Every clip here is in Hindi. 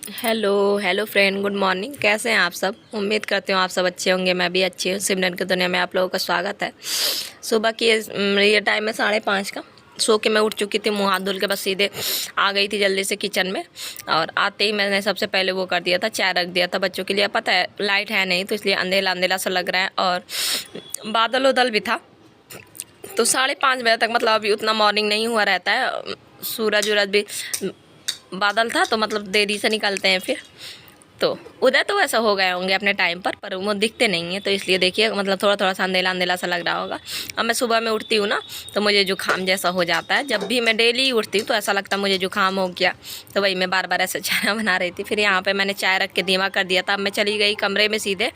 Hello hello friend, good morning. कैसे हैं आप सब? उम्मीद करती हूँ आप सब अच्छे होंगे। मैं भी अच्छी हूँ। सिमरन की दुनिया में आप लोगों का स्वागत है। सुबह की ये टाइम है 5:30 का। सो के मैं उठ चुकी थी, मुँह हाथ धुल के बस सीधे आ गई थी जल्दी से किचन में। और आते ही मैंने सबसे पहले वो कर दिया था, चाय रख दिया था बच्चों के लिए। पता है लाइट है नहीं तो इसलिए अंधेला अंधेला सा लग रहा है और बादल उदल भी था। तो 5:30 बजे तक मतलब अभी उतना मॉर्निंग नहीं हुआ रहता है। सूरज उरज भी बादल था तो मतलब देरी से निकलते हैं फिर। तो उधर तो वैसा हो गए होंगे अपने टाइम पर वो दिखते नहीं हैं, तो इसलिए देखिए मतलब थोड़ा थोड़ा सा अंधेला अंधेला सा लग रहा होगा। अब मैं सुबह में उठती हूँ ना तो मुझे जुकाम जैसा हो जाता है। जब भी मैं डेली उठती हूँ तो ऐसा लगता है मुझे जुकाम हो गया। तो वही मैं बार बार ऐसे चाय बना रही थी। फिर यहाँ पे मैंने चाय रख के धीमा कर दिया था। अब मैं चली गई कमरे में सीधे,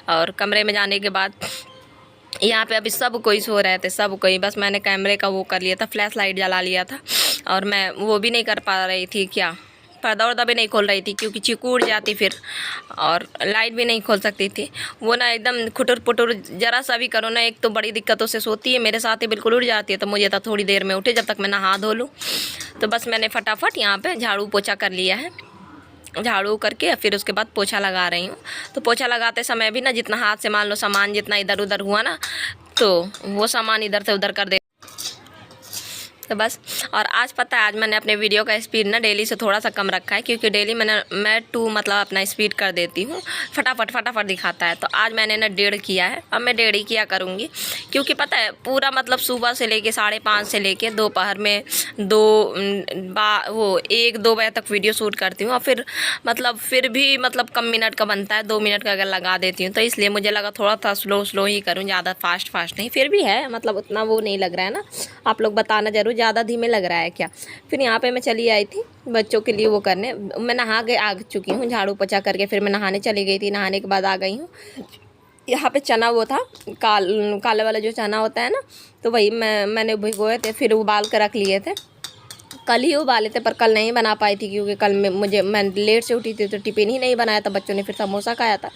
और कमरे में जाने के बाद यहाँ पे अभी सब कोई सो रहे थे, सब कोई। बस मैंने कैमरे का वो कर लिया था, फ्लैश लाइट जला लिया था। और मैं वो भी नहीं कर पा रही थी, क्या पर्दा वर्दा भी नहीं खोल रही थी क्योंकि चीकू उड़ जाती फिर, और लाइट भी नहीं खोल सकती थी। वो ना एकदम खुटुर पुटुर जरा सा भी करो ना, एक तो बड़ी दिक्कतों से सोती है, मेरे साथ ही बिल्कुल उड़ जाती है। तो मुझे तो थोड़ी देर में उठे जब तक मैं नहा धो लूँ। तो बस मैंने फटाफट यहाँ पे झाड़ू पोछा कर लिया है। झाड़ू करके फिर उसके बाद पोछा लगा रही हूँ। तो पोछा लगाते समय भी ना जितना हाथ से मान लो सामान जितना इधर उधर हुआ ना, तो वो सामान इधर से उधर कर दे। तो बस। और आज पता है, आज मैंने अपने वीडियो का स्पीड ना डेली से थोड़ा सा कम रखा है क्योंकि डेली मैं 2 मतलब अपना स्पीड कर देती हूँ, फटाफट फटाफट दिखाता है। तो आज मैंने ना 1.5 किया है। अब मैं 1.5 ही किया करूँगी क्योंकि पता है पूरा मतलब सुबह से लेके 5:30 से लेके दोपहर में 1-2 बजे तक वीडियो शूट करती हूँ। और फिर मतलब फिर भी मतलब कम मिनट का बनता है, 2 मिनट का अगर लगा देती हूँ। तो इसलिए मुझे लगा थोड़ा सा स्लो स्लो ही करूँ, ज़्यादा फास्ट नहीं। फिर भी है मतलब उतना वो नहीं लग रहा है ना, आप लोग बताना ज़रूर ज़्यादा धीमे लग रहा है क्या। फिर यहाँ पे मैं चली आई थी बच्चों के लिए वो करने। मैं आ चुकी हूँ झाड़ू पोछा करके। फिर मैं नहाने चली गई थी, नहाने के बाद आ गई हूँ। यहाँ पे चना वो था काले वाला जो चना होता है ना, तो वही मैंने भिगोए थे, फिर उबाल कर रख लिए थे। कल ही उबाले थे पर कल नहीं बना पाई थी क्योंकि कल मैं लेट से उठी थी तो टिफ़िन ही नहीं बनाया था, बच्चों ने फिर समोसा खाया था।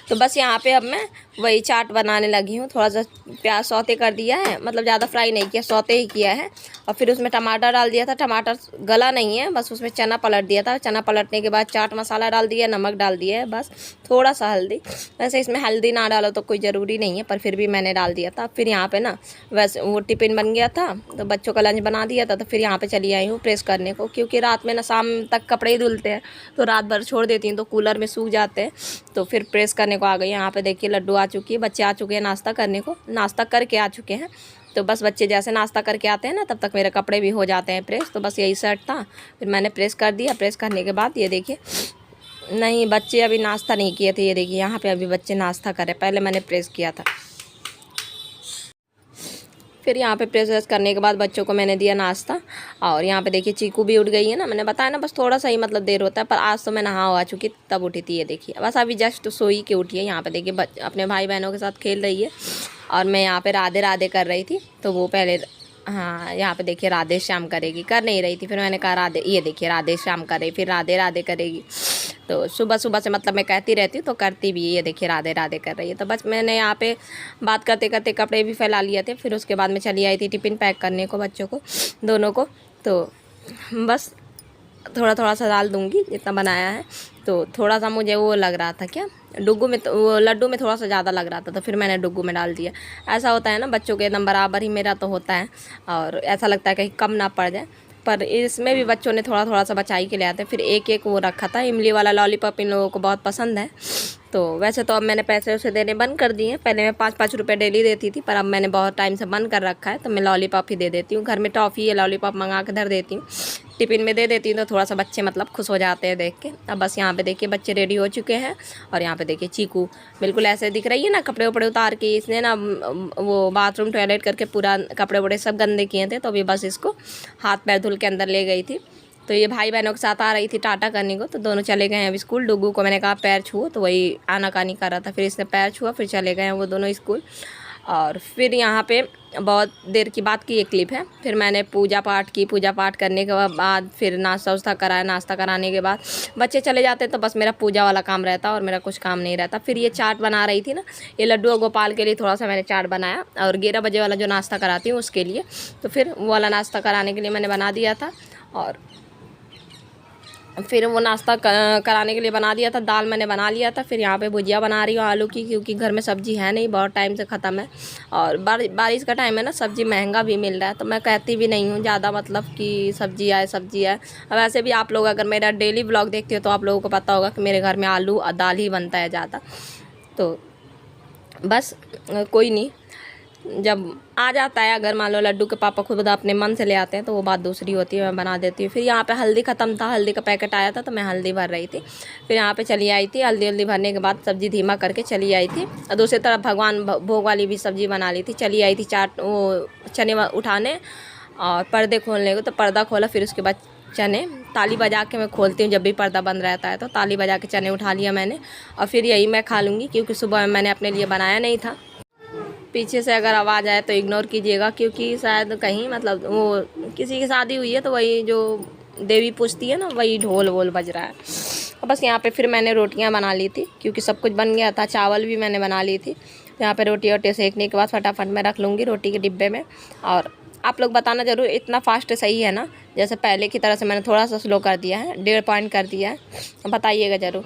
तो बस यहाँ पे अब मैं वही चाट बनाने लगी हूँ। थोड़ा सा प्याज सौते कर दिया है, मतलब ज़्यादा फ्राई नहीं किया, सौते ही किया है। और फिर उसमें टमाटर डाल दिया था। टमाटर गला नहीं है, बस उसमें चना पलट दिया था। चना पलटने के बाद चाट मसाला डाल दिया, नमक डाल दिया है, बस थोड़ा सा हल्दी। वैसे इसमें हल्दी ना डालो तो कोई ज़रूरी नहीं है, पर फिर भी मैंने डाल दिया था। फिर यहाँ पे ना वैसे वो टिफ़िन बन गया था तो बच्चों का लंच बना दिया था। तो फिर यहाँ पे चली आई हूँ प्रेस करने को, क्योंकि रात में ना शाम तक कपड़े ही धुलते हैं तो रात भर छोड़ देती हूँ तो कूलर में सूख जाते हैं। तो फिर प्रेस करने को आ गई। यहाँ पे देखिए लड्डू आ चुकी है, बच्चे आ चुके हैं नाश्ता करने को, नाश्ता करके आ चुके हैं। तो बस बच्चे जैसे नाश्ता करके आते हैं ना तब तक मेरे कपड़े भी हो जाते हैं प्रेस। तो बस यही शर्ट था, फिर मैंने प्रेस कर दिया। प्रेस करने के बाद ये देखिए, नहीं बच्चे अभी नाश्ता नहीं किए थे। ये देखिए यहाँ पे अभी बच्चे नाश्ता कर रहे, पहले मैंने प्रेस किया था। फिर यहाँ पे प्रेस करने के बाद बच्चों को मैंने दिया नाश्ता। और यहाँ पे देखिए चीकू भी उठ गई है ना, मैंने बताया ना बस थोड़ा सा ही मतलब देर होता है, पर आज तो मैं नहा आ चुकी तब उठी थी। ये देखिए बस अभी जस्ट सोई के उठी है। यहाँ पे देखिए अपने भाई बहनों के साथ खेल रही है और मैं यहाँ पे राधे राधे कर रही थी। तो वो पहले, हाँ यहाँ पे देखिए राधे श्याम करेगी, कर नहीं रही थी। फिर मैंने कहा राधे, ये देखिए राधे श्याम कर रही, फिर राधे राधे करेगी। तो सुबह सुबह से मतलब मैं कहती रहती हूँ तो करती भी है। ये देखिए राधे राधे कर रही है। तो बस मैंने यहाँ पे बात करते करते कपड़े भी फैला लिए थे। फिर उसके बाद मैं चली आई थी टिफ़िन पैक करने को बच्चों को, दोनों को। तो बस थोड़ा थोड़ा सा डाल दूँगी जितना बनाया है। तो थोड़ा सा मुझे वो लग रहा था, क्या डुग्गू में, तो वो लड्डू में थोड़ा सा ज़्यादा लग रहा था तो फिर मैंने डुग्गू में डाल दिया। ऐसा होता है ना, बच्चों के एकदम बराबर ही मेरा तो होता है और ऐसा लगता है कहीं कम ना पड़ जाए। पर इसमें भी बच्चों ने थोड़ा थोड़ा सा बचाई के ले आते। फिर एक एक वो रखा था, इमली वाला लॉलीपॉप इन लोगों को बहुत पसंद है। तो वैसे तो अब मैंने पैसे उसे देने बंद कर दिए हैं। पहले मैं 5-5 रुपये डेली देती थी, पर अब मैंने बहुत टाइम से बंद कर रखा है। तो मैं लॉलीपॉप ही दे देती हूँ, घर में टॉफ़ी या लॉलीपॉप मंगा के धर देती हूँ, टिफ़िन में दे देती हूँ। तो थोड़ा सा बच्चे मतलब खुश हो जाते हैं देख के। अब बस यहाँ पे देखिए बच्चे रेडी हो चुके हैं। और यहाँ पे देखिए चीकू बिल्कुल ऐसे दिख रही है ना, कपड़े उपड़े उतार के इसने ना वो बाथरूम टॉयलेट करके पूरा कपड़े उपड़े सब गंदे किए थे। तो अभी बस इसको हाथ पैर धुल के अंदर ले गई थी। तो ये भाई बहनों के साथ आ रही थी टाटा करने को, तो दोनों चले गए हैं अभी स्कूल। डुग्गू को मैंने कहा पैर छुओ, तो वही आनाकानी कर रहा था, फिर इसने पैर छुआ, फिर चले गए हैं वो दोनों स्कूल। और फिर यहाँ पे बहुत देर की बात की एक क्लिप है। फिर मैंने पूजा पाठ की, पूजा पाठ करने के बाद फिर नाश्ता उस्ता कराया। नाश्ता कराने के बाद बच्चे चले जाते तो बस मेरा पूजा वाला काम रहता और मेरा कुछ काम नहीं रहता। फिर ये चाट बना रही थी ना, ये लड्डू और गोपाल के लिए थोड़ा सा मैंने चाट बनाया, और 11 बजे वाला जो नाश्ता कराती हूँ उसके लिए। तो फिर वो वाला नाश्ता कराने के लिए मैंने बना दिया था। और फिर वो नाश्ता कराने के लिए बना दिया था। दाल मैंने बना लिया था। फिर यहाँ पे भुजिया बना रही हूँ आलू की, क्योंकि घर में सब्ज़ी है नहीं, बहुत टाइम से ख़त्म है। और बारिश का टाइम है ना, सब्ज़ी महंगा भी मिल रहा है, तो मैं कहती भी नहीं हूँ ज़्यादा, मतलब कि सब्ज़ी आए सब्ज़ी आए। अब वैसे भी आप लोग अगर मेरा डेली ब्लॉग देखते हो तो आप लोगों को पता होगा कि मेरे घर में आलू और दाल ही बनता है ज़्यादा। तो बस कोई नहीं, जब आ जाता है, अगर मान लो लड्डू के पापा खुद अपने मन से ले आते हैं तो वो बात दूसरी होती है, मैं बना देती हूँ। फिर यहाँ पे हल्दी ख़त्म था, हल्दी का पैकेट आया था तो मैं हल्दी भर रही थी। फिर यहाँ पे चली आई थी, हल्दी भरने के बाद सब्ज़ी धीमा करके चली आई थी। और दूसरी तरफ भगवान भोग वाली भी सब्ज़ी बना ली थी। चली आई थी वो चने उठाने और पर्दे खोलने को, तो पर्दा खोला। फिर उसके बाद चने ताली बजा के मैं खोलती हूँ, जब भी पर्दा बंद रहता है तो ताली बजा के चने उठा लिया मैंने। और फिर यही मैं खा लूँगी, क्योंकि सुबह में मैंने अपने लिए बनाया नहीं था। पीछे से अगर आवाज़ आए तो इग्नोर कीजिएगा, क्योंकि शायद कहीं मतलब वो किसी की शादी हुई है, तो वही जो देवी पूजती है ना, वही ढोल वोल बज रहा है। और बस यहाँ पे फिर मैंने रोटियाँ बना ली थी, क्योंकि सब कुछ बन गया था। चावल भी मैंने बना ली थी। यहाँ पे रोटी वोटी सेकने के बाद फटाफट मैं रख लूँगी रोटी के डिब्बे में। और आप लोग बताना ज़रूर, इतना फास्ट सही है ना, जैसे पहले की तरह से मैंने थोड़ा सा स्लो कर दिया है, 1.5 पॉइंट कर दिया है, बताइएगा ज़रूर।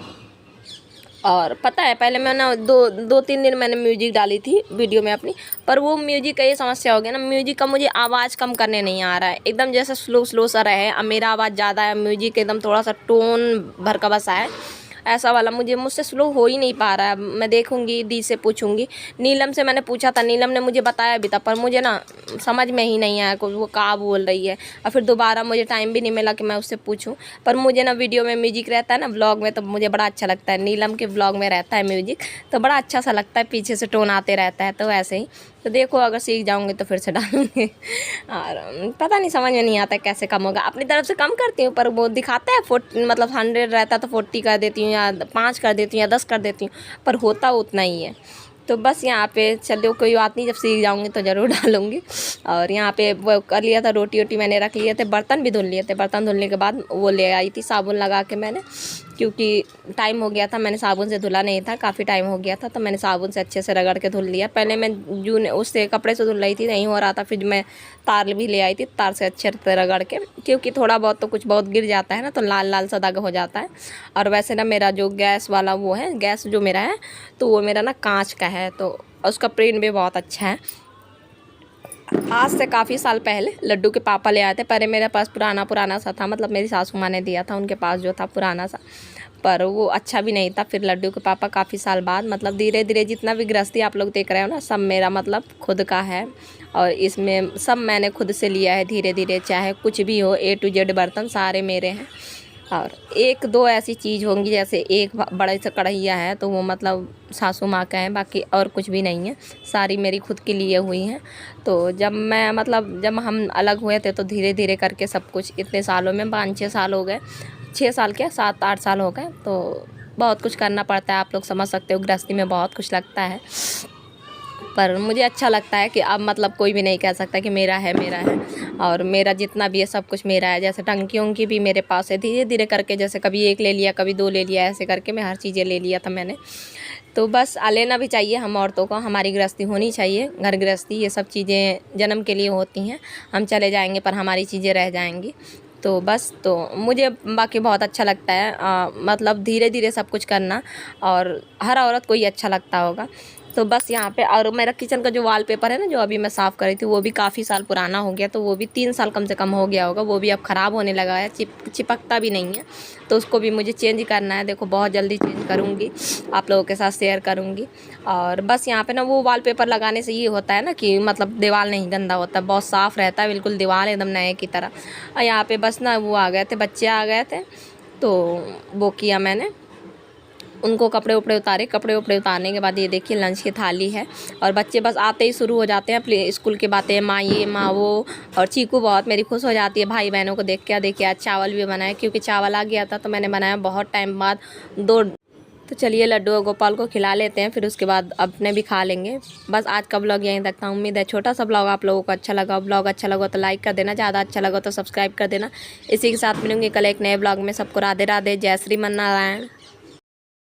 और पता है पहले मैं ना 2-3 दिन मैंने म्यूजिक डाली थी वीडियो में अपनी, पर वो म्यूजिक का ये समस्या हो गया ना, म्यूजिक का मुझे आवाज़ कम करने नहीं आ रहा है, एकदम जैसे स्लो सा रहे। अब मेरा आवाज़ ज़्यादा है, म्यूजिक एकदम थोड़ा सा टोन भर का बसा है, ऐसा वाला मुझसे स्लो हो ही नहीं पा रहा है। मैं देखूंगी, दी से पूछूंगी, नीलम से मैंने पूछा था, नीलम ने मुझे बताया भी था, पर मुझे ना समझ में ही नहीं आया वो क्या बोल रही है। और फिर दोबारा मुझे टाइम भी नहीं मिला कि मैं उससे पूछूं। पर मुझे ना वीडियो में म्यूजिक रहता है ना, व्लॉग में, तो मुझे बड़ा अच्छा लगता है। नीलम के व्लॉग में रहता है म्यूजिक, तो बड़ा अच्छा सा लगता है, पीछे से टोन आते रहता है। तो ऐसे ही तो देखो, अगर सीख जाऊंगी तो फिर से डालूंगी। और पता नहीं, समझ में नहीं आता कैसे कम होगा। अपनी तरफ से कम करती हूँ, पर वो दिखाता है 40, मतलब 100 रहता तो 40 कर देती हूँ, या 5 कर देती हूँ, या 10 कर देती हूँ, पर होता उतना ही है। तो बस यहाँ पे चलो, कोई बात नहीं, जब सीख जाऊंगी तो ज़रूर डालूंगी। और यहाँ पे वो कर लिया था, रोटी वोटी मैंने रख लिए थे, बर्तन भी धुल लिए थे। बर्तन धुलने के बाद वो ले आई थी साबुन लगा के मैंने, क्योंकि टाइम हो गया था, मैंने साबुन से धुला नहीं था, काफ़ी टाइम हो गया था, तो मैंने साबुन से अच्छे से रगड़ के धुल लिया। पहले मैं जून उससे कपड़े से धुल रही थी, नहीं हो रहा था, फिर मैं तार भी ले आई थी, तार से अच्छे से रगड़ के, क्योंकि थोड़ा बहुत तो कुछ बहुत गिर जाता है ना, तो लाल लाल सा दाग हो जाता है। और वैसे ना मेरा जो गैस वाला वो है, गैस जो मेरा है, तो वो मेरा ना कांच का है, तो उसका प्रिंट भी बहुत अच्छा है। आज से काफ़ी साल पहले लड्डू के पापा ले आए थे, पहले मेरे पास पुराना सा था, मतलब मेरी सासू माँ ने दिया था, उनके पास जो था पुराना सा, पर वो अच्छा भी नहीं था। फिर लड्डू के पापा काफ़ी साल बाद, मतलब धीरे धीरे जितना भी गृहस्थी आप लोग देख रहे हो ना, सब मेरा मतलब खुद का है, और इसमें सब मैंने खुद से लिया है धीरे धीरे, चाहे कुछ भी हो, A to Z बर्तन सारे मेरे हैं। और 1-2 ऐसी चीज़ होंगी, जैसे एक बड़े से कढ़ैया है, तो वो मतलब सासू माँ का है, बाकी और कुछ भी नहीं है, सारी मेरी खुद के लिए हुई हैं। तो जब हम अलग हुए थे, तो धीरे धीरे करके सब कुछ, इतने सालों में 5-6 साल हो गए, 6 साल क्या 7-8 साल हो गए, तो बहुत कुछ करना पड़ता है। आप लोग समझ सकते हो, गृहस्थी में बहुत कुछ लगता है, पर मुझे अच्छा लगता है कि अब मतलब कोई भी नहीं कह सकता कि मेरा है, और मेरा जितना भी है सब कुछ मेरा है। जैसे टंकी उंकी भी मेरे पास है, धीरे धीरे करके, जैसे कभी 1 ले लिया, कभी 2 ले लिया, ऐसे करके मैं हर चीज़ें ले लिया था मैंने। तो बस लेना भी चाहिए हम औरतों को, हमारी गृहस्थी होनी चाहिए, घर गृहस्थी, ये सब चीज़ें जन्म के लिए होती हैं। हम चले जाएंगे पर हमारी चीज़ें रह जाएंगी। तो बस, तो मुझे बाकी बहुत अच्छा लगता है, मतलब धीरे धीरे सब कुछ करना, और हर औरत को ही अच्छा लगता होगा। तो बस यहाँ पे, और मेरा किचन का जो वॉलपेपर है ना, जो अभी मैं साफ़ कर रही थी, वो भी काफ़ी साल पुराना हो गया, तो वो भी 3 साल कम से कम हो गया होगा, वो भी अब ख़राब होने लगा है, चिपकता भी नहीं है, तो उसको भी मुझे चेंज करना है। देखो बहुत जल्दी चेंज करूँगी, आप लोगों के साथ शेयर करूँगी। और बस यहाँ पे ना वो वॉलपेपर लगाने से ये होता है ना कि मतलब दीवार नहीं गंदा होता, बहुत साफ़ रहता है, बिल्कुल दीवार एकदम नए की तरह। और यहाँ पे बस ना वो आ गए थे, बच्चे आ गए थे, तो वो किया मैंने, उनको कपड़े उपड़े उतारे। कपड़े उपड़े उतारने के बाद ये देखिए लंच की थाली है, और बच्चे बस आते ही शुरू हो जाते हैं प्ले स्कूल की बातें, माँ ये माँ वो। और चीकू बहुत मेरी खुश हो जाती है भाई बहनों को देख के। देखिए आज चावल भी बनाया, क्योंकि चावल आ गया था, तो मैंने बनाया बहुत टाइम बाद 2। तो चलिए लड्डू और गोपाल को खिला लेते हैं, फिर उसके बाद अपने भी खा लेंगे। बस आज का ब्लॉग यहीं तक था, उम्मीद है छोटा सा ब्लॉग आप लोगों को अच्छा लगा। ब्लॉग अच्छा लगा तो लाइक कर देना, ज़्यादा अच्छा लगा तो सब्सक्राइब कर देना। इसी के साथ मिलूंगी कल एक नए ब्लॉग में। सबको राधे राधे, जय श्री मन नारायण।